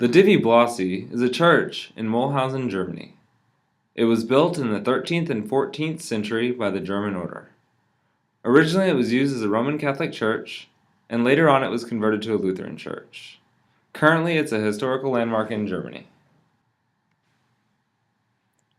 The Divi Blasii is a church in Mulhausen, Germany. It was built in the 13th and 14th century by the German order. Originally it was used as a Roman Catholic church, and later on it was converted to a Lutheran church. Currently it's a historical landmark in Germany.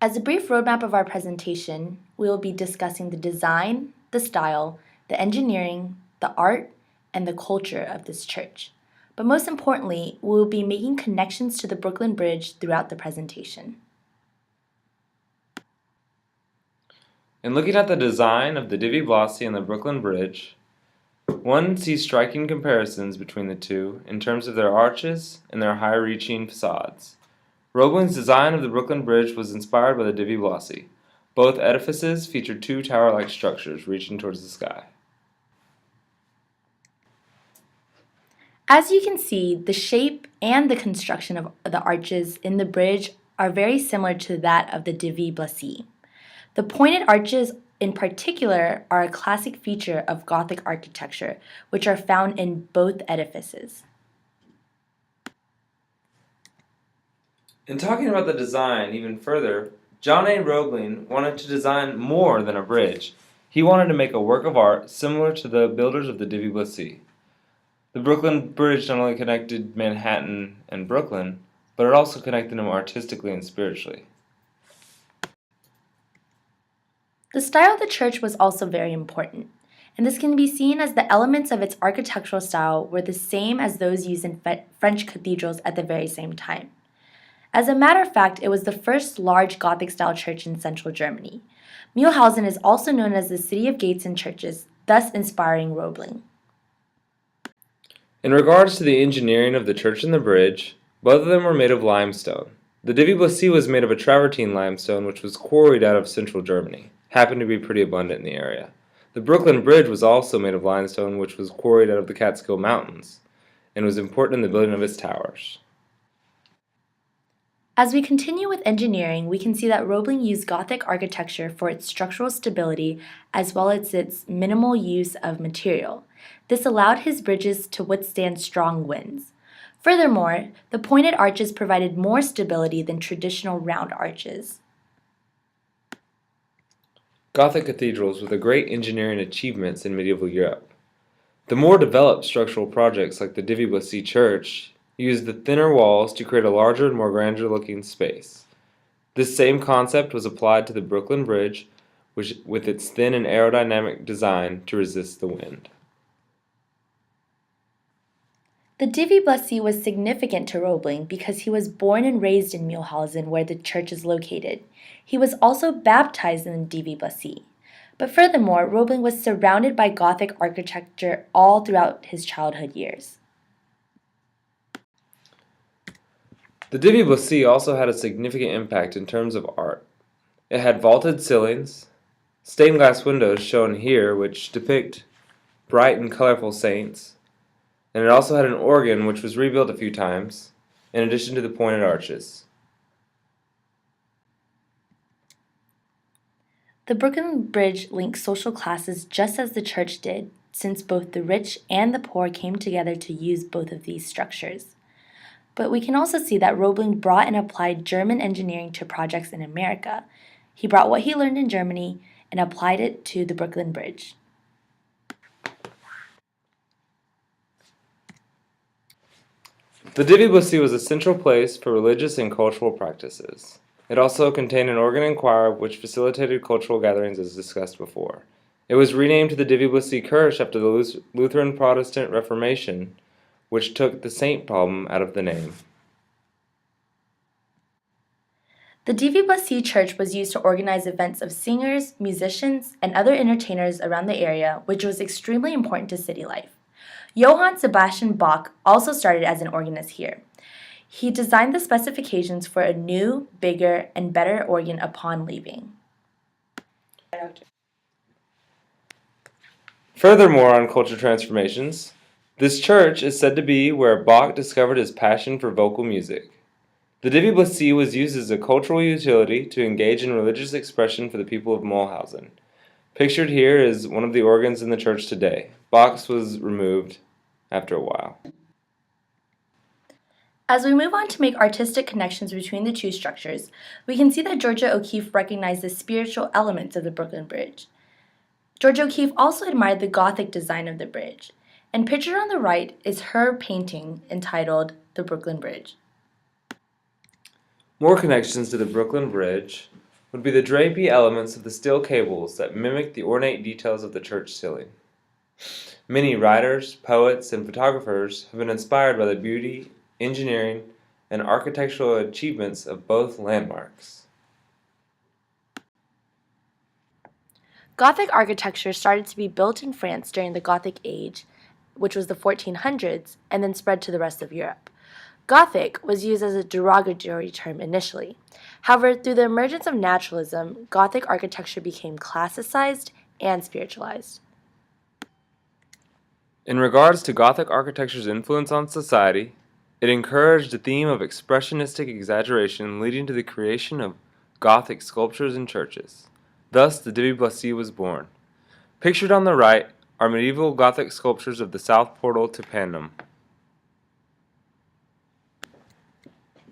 As a brief roadmap of our presentation, we will be discussing the design, the style, the engineering, the art, and the culture of this church. But most importantly, we will be making connections to the Brooklyn Bridge throughout the presentation. In looking at the design of the Divi Blasii and the Brooklyn Bridge, one sees striking comparisons between the two in terms of their arches and their high-reaching facades. Roebling's design of the Brooklyn Bridge was inspired by the Divi Blasii. Both edifices featured two tower-like structures reaching towards the sky. As you can see, the shape and the construction of the arches in the bridge are very similar to that of the Divi Blasii. The pointed arches in particular are a classic feature of Gothic architecture, which are found in both edifices. In talking about the design even further, John A. Roebling wanted to design more than a bridge. He wanted to make a work of art similar to the builders of the Divi Blasii. The Brooklyn Bridge not only connected Manhattan and Brooklyn, but it also connected them artistically and spiritually. The style of the church was also very important, and this can be seen as the elements of its architectural style were the same as those used in French cathedrals at the very same time. As a matter of fact, it was the first large Gothic-style church in central Germany. Mulhausen is also known as the city of gates and churches, thus inspiring Roebling. In regards to the engineering of the church and the bridge, both of them were made of limestone. The Divi Blasii was made of a travertine limestone which was quarried out of central Germany. Happened to be pretty abundant in the area. The Brooklyn Bridge was also made of limestone which was quarried out of the Catskill Mountains and was important in the building of its towers. As we continue with engineering, we can see that Roebling used Gothic architecture for its structural stability as well as its minimal use of material. This allowed his bridges to withstand strong winds. Furthermore, the pointed arches provided more stability than traditional round arches. Gothic cathedrals were the great engineering achievements in medieval Europe. The more developed structural projects like the Divi Blasii Church used the thinner walls to create a larger and more grander-looking space. This same concept was applied to the Brooklyn Bridge, which, with its thin and aerodynamic design to resist the wind. The Divi Blasii was significant to Roebling because he was born and raised in Mulhausen, where the church is located. He was also baptized in the Divi Blasii. But furthermore, Roebling was surrounded by Gothic architecture all throughout his childhood years. The Divi Blasii also had a significant impact in terms of art. It had vaulted ceilings, stained glass windows shown here which depict bright and colorful saints, and it also had an organ which was rebuilt a few times, in addition to the pointed arches. The Brooklyn Bridge linked social classes just as the church did, since both the rich and the poor came together to use both of these structures. But we can also see that Roebling brought and applied German engineering to projects in America. He brought what he learned in Germany and applied it to the Brooklyn Bridge. The Divi Blasii was a central place for religious and cultural practices. It also contained an organ and choir which facilitated cultural gatherings as discussed before. It was renamed to the Divi Blasii Kirche after the Lutheran Protestant Reformation, which took the saint problem out of the name. The Divi Blasii Church was used to organize events of singers, musicians, and other entertainers around the area, which was extremely important to city life. Johann Sebastian Bach also started as an organist here. He designed the specifications for a new, bigger, and better organ upon leaving. Furthermore, on culture transformations, this church is said to be where Bach discovered his passion for vocal music. The Divi Blasii was used as a cultural utility to engage in religious expression for the people of Mulhausen. Pictured here is one of the organs in the church today. Bach's was removed after a while. As we move on to make artistic connections between the two structures, we can see that Georgia O'Keeffe recognized the spiritual elements of the Brooklyn Bridge. Georgia O'Keeffe also admired the Gothic design of the bridge, and pictured on the right is her painting entitled The Brooklyn Bridge. More connections to the Brooklyn Bridge would be the drapey elements of the steel cables that mimic the ornate details of the church ceiling. Many writers, poets, and photographers have been inspired by the beauty, engineering, and architectural achievements of both landmarks. Gothic architecture started to be built in France during the Gothic Age, which was the 1400s, and then spread to the rest of Europe. Gothic was used as a derogatory term initially. However, through the emergence of naturalism, Gothic architecture became classicized and spiritualized. In regards to Gothic architecture's influence on society, it encouraged a theme of expressionistic exaggeration leading to the creation of Gothic sculptures and churches. Thus, the Divi Blasii was born. Pictured on the right are medieval Gothic sculptures of the south portal to Panem.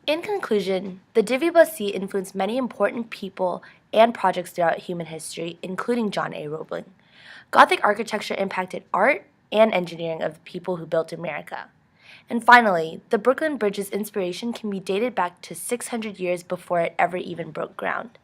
In conclusion, the Divi Blasii influenced many important people and projects throughout human history, including John A. Roebling. Gothic architecture impacted art and engineering of the people who built America. And finally, the Brooklyn Bridge's inspiration can be dated back to 600 years before it ever even broke ground.